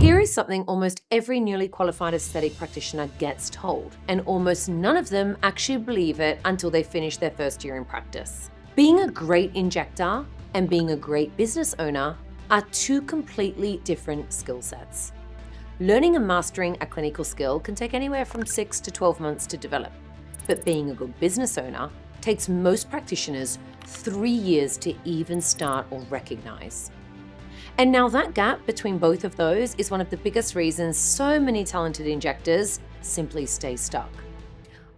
Here is something almost every newly qualified aesthetic practitioner gets told, and almost none of them actually believe it until they finish their first year in practice. Being a great injector and being a great business owner are two completely different skill sets. Learning and mastering a clinical skill can take anywhere from 6 to 12 months to develop, but being a good business owner takes most practitioners 3 years to even start or recognize. And now that gap between both of those is one of the biggest reasons so many talented injectors simply stay stuck.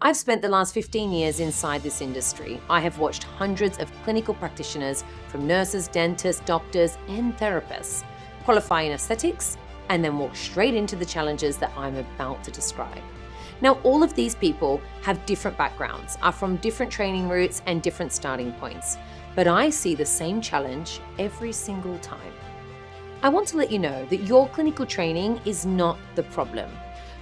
I've spent the last 15 years inside this industry. I have watched hundreds of clinical practitioners, from nurses, dentists, doctors, and therapists, qualify in aesthetics and then walk straight into the challenges that I'm about to describe. Now, all of these people have different backgrounds, are from different training routes and different starting points, but I see the same challenge every single time. I want to let you know that your clinical training is not the problem.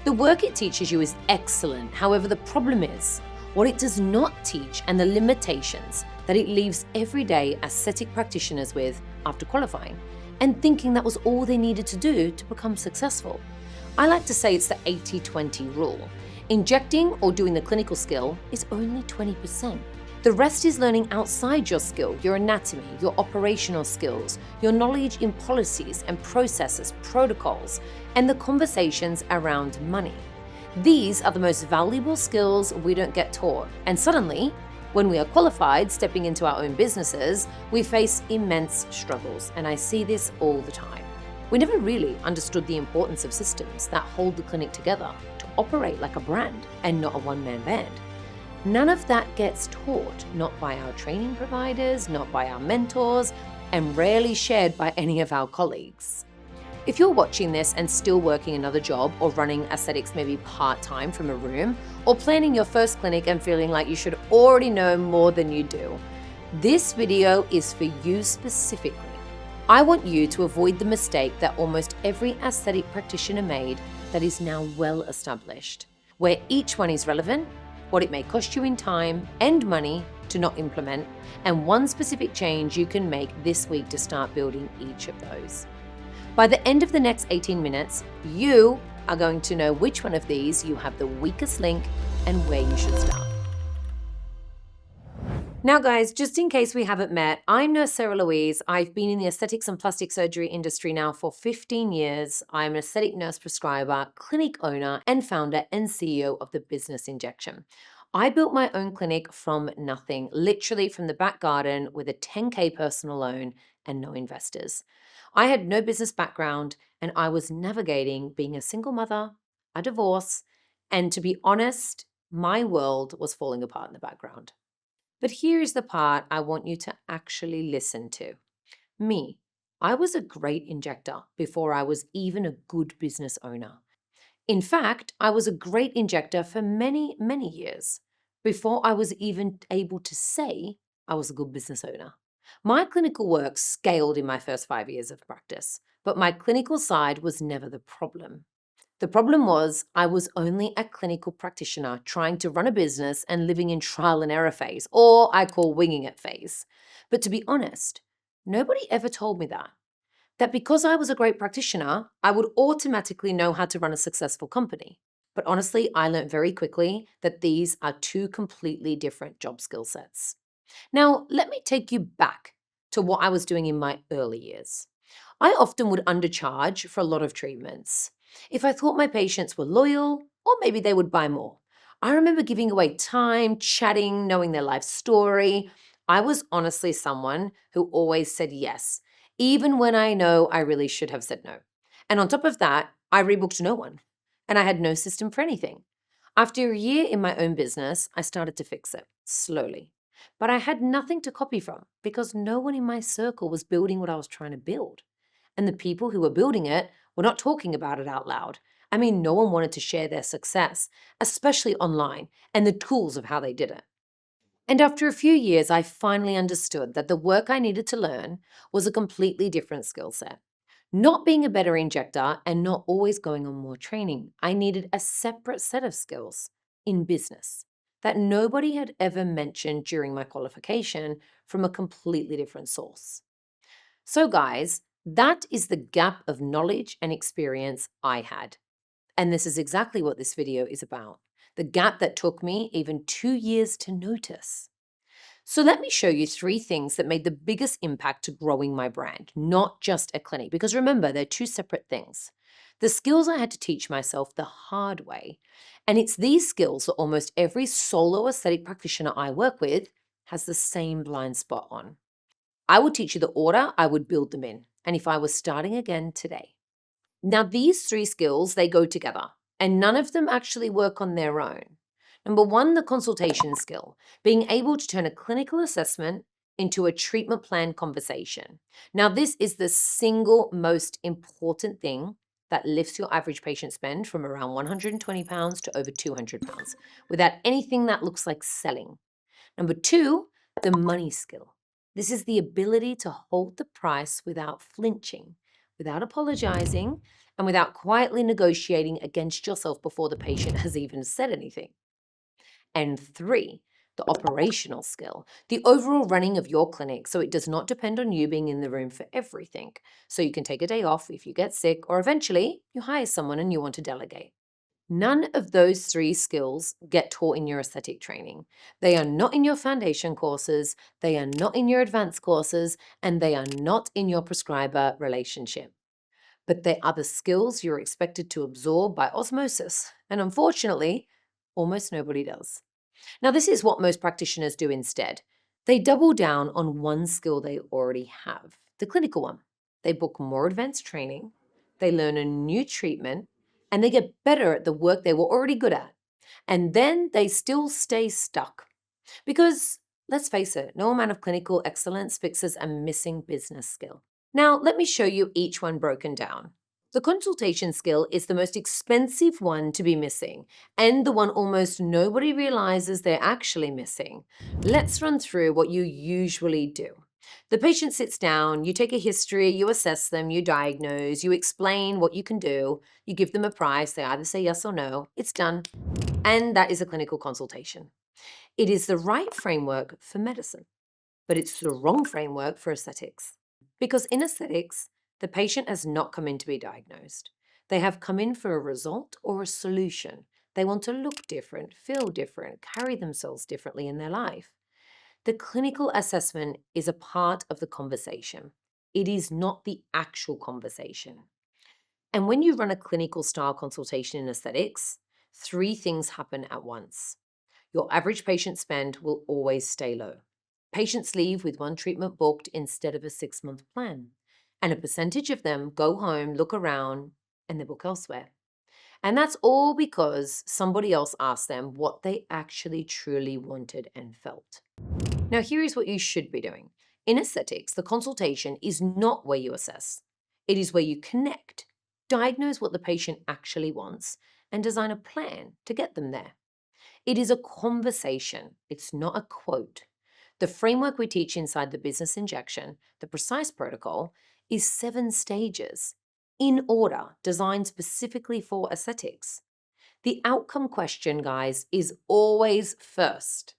The work it teaches you is excellent. However, the problem is what it does not teach and the limitations that it leaves everyday aesthetic practitioners with after qualifying and thinking that was all they needed to do to become successful. I like to say it's the 80-20 rule. Injecting or doing the clinical skill is only 20%. The rest is learning outside your skill, your anatomy, your operational skills, your knowledge in policies and processes, protocols, and the conversations around money. These are the most valuable skills we don't get taught. And suddenly, when we are qualified, stepping into our own businesses, we face immense struggles. And I see this all the time. We never really understood the importance of systems that hold the clinic together to operate like a brand and not a one-man band. None of that gets taught, not by our training providers, not by our mentors, and rarely shared by any of our colleagues. If you're watching this and still working another job or running aesthetics maybe part-time from a room, or planning your first clinic and feeling like you should already know more than you do, this video is for you specifically. I want you to avoid the mistake that almost every aesthetic practitioner made that is now well established, where each one is relevant, what it may cost you in time and money to not implement, and one specific change you can make this week to start building each of those. By the end of the next 18 minutes, you are going to know which one of these you have the weakest link and where you should start. Now guys, just in case we haven't met, I'm Nurse Sarah Louise. I've been in the aesthetics and plastic surgery industry now for 15 years. I'm an aesthetic nurse prescriber, clinic owner, and founder and CEO of the business Injection. I built my own clinic from nothing, literally from the back garden with a 10K personal loan and no investors. I had no business background and I was navigating being a single mother, a divorce, and to be honest, my world was falling apart in the background. But here is the part I want you to actually listen to. Me, I was a great injector before I was even a good business owner. In fact, I was a great injector for many, many years before I was even able to say I was a good business owner. My clinical work scaled in my first 5 years of practice, but my clinical side was never the problem. The problem was I was only a clinical practitioner trying to run a business and living in trial and error phase, or I call winging it phase. But to be honest, nobody ever told me that because I was a great practitioner, I would automatically know how to run a successful company. But honestly, I learned very quickly that these are two completely different job skill sets. Now, let me take you back to what I was doing in my early years. I often would undercharge for a lot of treatments. If I thought my patients were loyal, or maybe they would buy more. I remember giving away time, chatting, knowing their life story. I was honestly someone who always said yes, even when I know I really should have said no. And on top of that, I rebooked no one, and I had no system for anything. After a year in my own business, I started to fix it, slowly. But I had nothing to copy from because no one in my circle was building what I was trying to build. And the people who were building it were not talking about it out loud. I mean, no one wanted to share their success, especially online, and the tools of how they did it. And after a few years, I finally understood that the work I needed to learn was a completely different skill set. Not being a better injector and not always going on more training, I needed a separate set of skills in business that nobody had ever mentioned during my qualification from a completely different source. So guys, That is the gap of knowledge and experience I had. And this is exactly what this video is about. The gap that took me even 2 years to notice. So let me show you 3 things that made the biggest impact to growing my brand, not just a clinic, because remember, they're 2 separate things. The skills I had to teach myself the hard way. And it's these skills that almost every solo aesthetic practitioner I work with has the same blind spot on. I would teach you the order I would build them in, and if I was starting again today. Now, these 3 skills, they go together, and none of them actually work on their own. Number 1, the consultation skill, being able to turn a clinical assessment into a treatment plan conversation. Now, this is the single most important thing that lifts your average patient spend from around £120 to over £200 without anything that looks like selling. Number 2, the money skill. This is the ability to hold the price without flinching, without apologizing, and without quietly negotiating against yourself before the patient has even said anything. And 3, the operational skill, the overall running of your clinic so it does not depend on you being in the room for everything. So you can take a day off if you get sick, or eventually you hire someone and you want to delegate. None of those 3 skills get taught in your aesthetic training. They are not in your foundation courses, they are not in your advanced courses, and they are not in your prescriber relationship. But they are the skills you're expected to absorb by osmosis. And unfortunately, almost nobody does. Now, this is what most practitioners do instead. They double down on one skill they already have, the clinical one. They book more advanced training, they learn a new treatment, and they get better at the work they were already good at. And then they still stay stuck. Because, let's face it, no amount of clinical excellence fixes a missing business skill. Now, let me show you each one broken down. The consultation skill is the most expensive one to be missing, and the one almost nobody realizes they're actually missing. Let's run through what you usually do. The patient sits down, you take a history, you assess them, you diagnose, you explain what you can do, you give them a price, they either say yes or no, it's done. And that is a clinical consultation. It is the right framework for medicine, but it's the wrong framework for aesthetics. Because in aesthetics, the patient has not come in to be diagnosed. They have come in for a result or a solution. They want to look different, feel different, carry themselves differently in their life. The clinical assessment is a part of the conversation. It is not the actual conversation. And when you run a clinical style consultation in aesthetics, 3 things happen at once. Your average patient spend will always stay low. Patients leave with 1 treatment booked instead of a 6-month plan. And a percentage of them go home, look around, and they book elsewhere. And that's all because somebody else asked them what they actually truly wanted and felt. Now, here is what you should be doing. In aesthetics, the consultation is not where you assess. It is where you connect, diagnose what the patient actually wants, and design a plan to get them there. It is a conversation. It's not a quote. The framework we teach inside the business injection, the precise protocol, is 7 stages in order, designed specifically for aesthetics. The outcome question, guys, is always first.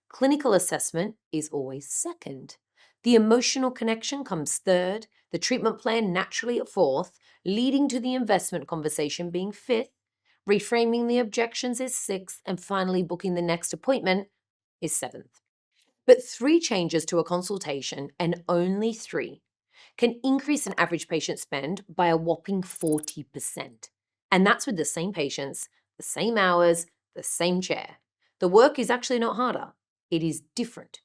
Clinical assessment is always second. The emotional connection comes third, the treatment plan naturally at fourth, leading to the investment conversation being fifth, reframing the objections is sixth, and finally booking the next appointment is seventh. But 3 changes to a consultation, and only 3, can increase an average patient spend by a whopping 40%. And that's with the same patients, the same hours, the same chair. The work is actually not harder. It is different.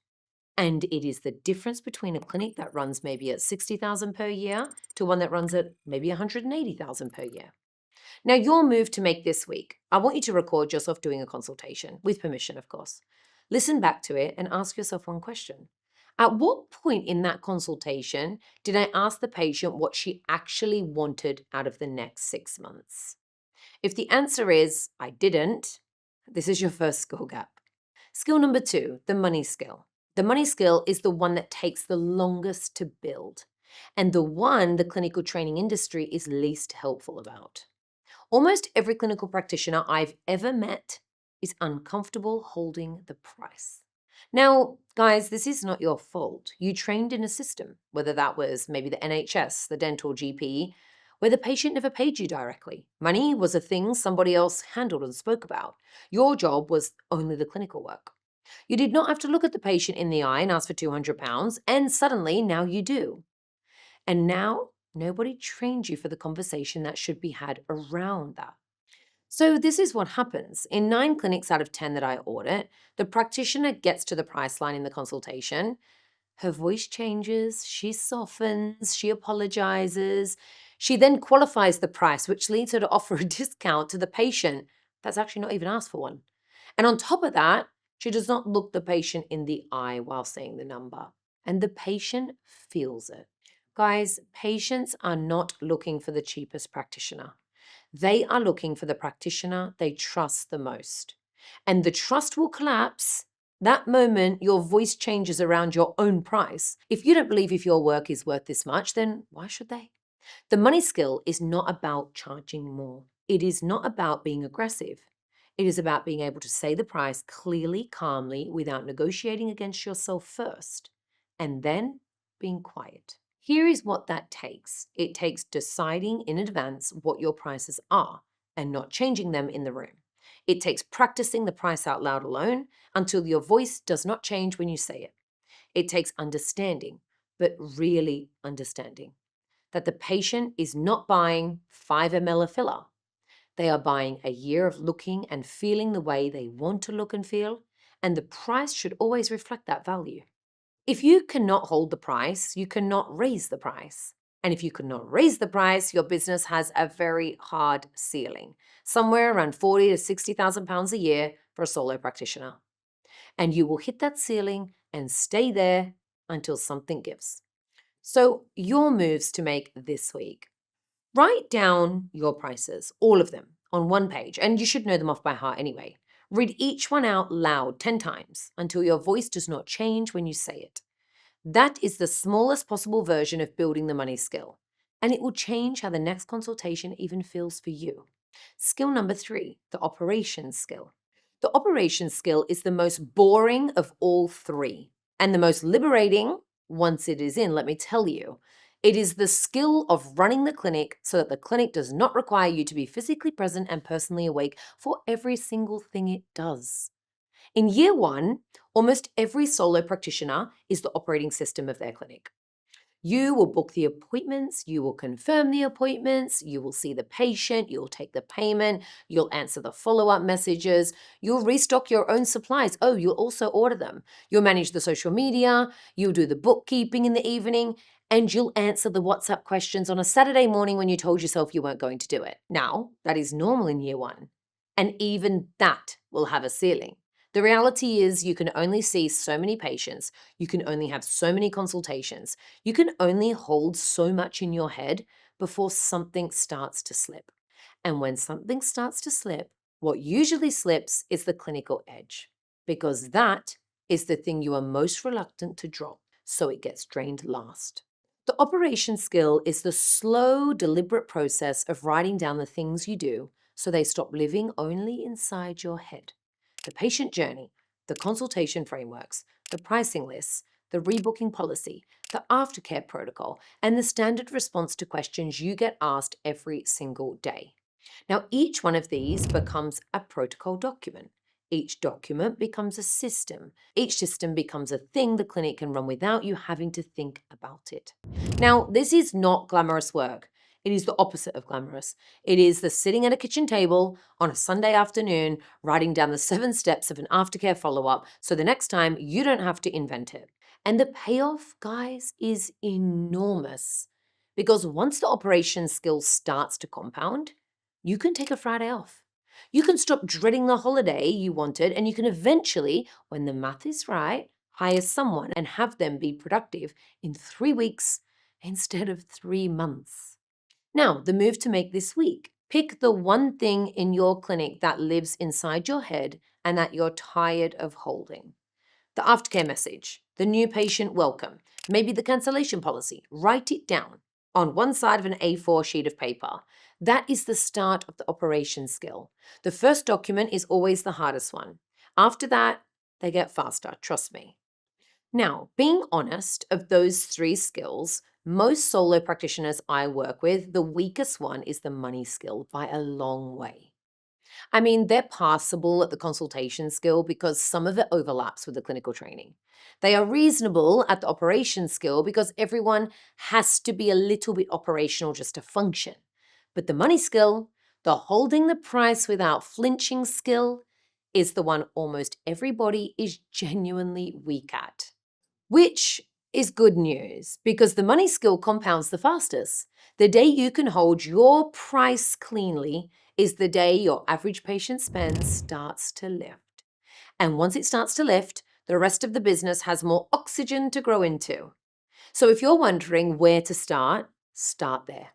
And it is the difference between a clinic that runs maybe at 60,000 per year to one that runs at maybe 180,000 per year. Now, your move to make this week, I want you to record yourself doing a consultation, with permission, of course. Listen back to it and ask yourself one question. At what point in that consultation did I ask the patient what she actually wanted out of the next 6 months? If the answer is, I didn't, this is your first skill gap. Skill number 2, the money skill. The money skill is the one that takes the longest to build, and the one the clinical training industry is least helpful about. Almost every clinical practitioner I've ever met is uncomfortable holding the price. Now, guys, this is not your fault. You trained in a system, whether that was maybe the NHS, the dental GP, where the patient never paid you directly. Money was a thing somebody else handled and spoke about. Your job was only the clinical work. You did not have to look at the patient in the eye and ask for £200, and suddenly now you do. And now nobody trained you for the conversation that should be had around that. So, this is what happens. In 9 clinics out of 10 that I audit, the practitioner gets to the price line in the consultation. Her voice changes, she softens, she apologizes. She then qualifies the price, which leads her to offer a discount to the patient that's actually not even asked for one. And on top of that, she does not look the patient in the eye while saying the number. And the patient feels it. Guys, patients are not looking for the cheapest practitioner. They are looking for the practitioner they trust the most. And the trust will collapse that moment your voice changes around your own price. If you don't believe if your work is worth this much, then why should they? The money skill is not about charging more. It is not about being aggressive. It is about being able to say the price clearly, calmly, without negotiating against yourself first, and then being quiet. Here is what that takes. It takes deciding in advance what your prices are and not changing them in the room. It takes practicing the price out loud alone until your voice does not change when you say it. It takes understanding, but really understanding, that the patient is not buying 5 ml of filler. They are buying a year of looking and feeling the way they want to look and feel, and the price should always reflect that value. If you cannot hold the price, you cannot raise the price. And if you cannot raise the price, your business has a very hard ceiling, somewhere around 40 to 60,000 pounds a year for a solo practitioner. And you will hit that ceiling and stay there until something gives. So, your moves to make this week. Write down your prices, all of them, on one page, and you should know them off by heart anyway. Read each one out loud 10 times until your voice does not change when you say it. That is the smallest possible version of building the money skill, and it will change how the next consultation even feels for you. Skill number 3, the operations skill. The operations skill is the most boring of all 3 and the most liberating once it is in, let me tell you. It is the skill of running the clinic so that the clinic does not require you to be physically present and personally awake for every single thing it does. In year 1, almost every solo practitioner is the operating system of their clinic. You will book the appointments, you will confirm the appointments, you will see the patient, you'll take the payment, you'll answer the follow-up messages, you'll restock your own supplies. Oh, you'll also order them. You'll manage the social media, you'll do the bookkeeping in the evening, and you'll answer the WhatsApp questions on a Saturday morning when you told yourself you weren't going to do it. Now, that is normal in year 1, and even that will have a ceiling. The reality is you can only see so many patients, you can only have so many consultations, you can only hold so much in your head before something starts to slip. And when something starts to slip, what usually slips is the clinical edge, because that is the thing you are most reluctant to drop, so it gets drained last. The operation skill is the slow, deliberate process of writing down the things you do so they stop living only inside your head. The patient journey, the consultation frameworks, the pricing lists, the rebooking policy, the aftercare protocol, and the standard response to questions you get asked every single day. Now, each one of these becomes a protocol document. Each document becomes a system. Each system becomes a thing the clinic can run without you having to think about it. Now, this is not glamorous work. It is the opposite of glamorous. It is the sitting at a kitchen table on a Sunday afternoon, writing down the 7 steps of an aftercare follow-up so the next time you don't have to invent it. And the payoff, guys, is enormous. Because once the operation skill starts to compound, you can take a Friday off. You can stop dreading the holiday you wanted, and you can eventually, when the math is right, hire someone and have them be productive in 3 weeks instead of 3 months. Now, the move to make this week. Pick the one thing in your clinic that lives inside your head and that you're tired of holding. The aftercare message, the new patient welcome, maybe the cancellation policy. Write it down on one side of an A4 sheet of paper. That is the start of the operation skill. The first document is always the hardest one. After that, they get faster, trust me. Now, being honest, of those 3 skills, most solo practitioners I work with, the weakest one is the money skill by a long way. I mean, they're passable at the consultation skill because some of it overlaps with the clinical training. They are reasonable at the operation skill because everyone has to be a little bit operational just to function. But the money skill, the holding the price without flinching skill, is the one almost everybody is genuinely weak at. Which is good news because the money skill compounds the fastest. The day you can hold your price cleanly is the day your average patient spend starts to lift. And once it starts to lift, the rest of the business has more oxygen to grow into. So if you're wondering where to start there.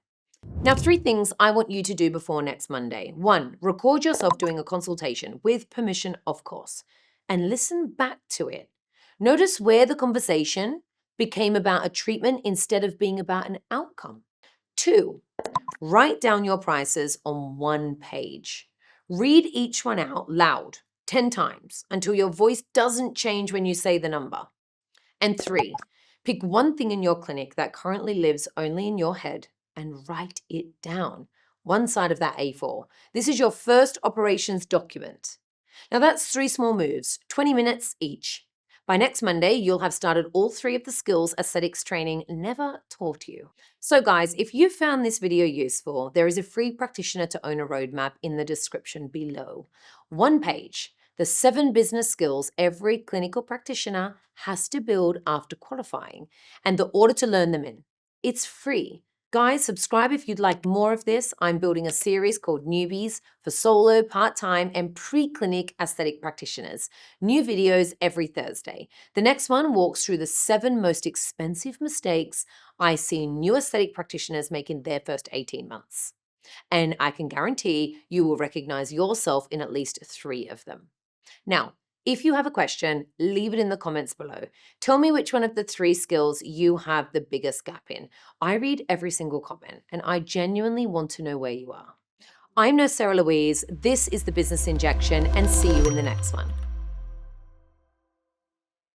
Now, 3 things I want you to do before next Monday. 1, record yourself doing a consultation, with permission, of course, and listen back to it. Notice where the conversation became about a treatment instead of being about an outcome. 2, write down your prices on 1 page. Read each one out loud 10 times until your voice doesn't change when you say the number. And 3, pick one thing in your clinic that currently lives only in your head and write it down. One side of that A4. This is your first operations document. Now that's 3 small moves, 20 minutes each. By next Monday, you'll have started all 3 of the skills aesthetics training never taught you. So guys, if you found this video useful, there is a free practitioner to owner roadmap in the description below. 1 page, the 7 business skills every clinical practitioner has to build after qualifying, and the order to learn them in. It's free. Guys, subscribe if you'd like more of this. I'm building a series called Newbies for solo, part-time, and pre-clinic aesthetic practitioners. New videos every Thursday. The next one walks through the 7 most expensive mistakes I see new aesthetic practitioners make in their first 18 months. And I can guarantee you will recognize yourself in at least 3 of them. Now, if you have a question, leave it in the comments below. Tell me which one of the 3 skills you have the biggest gap in. I read every single comment, and I genuinely want to know where you are. I'm Nurse Sarah Louise. This is the Business Injection, and see you in the next one.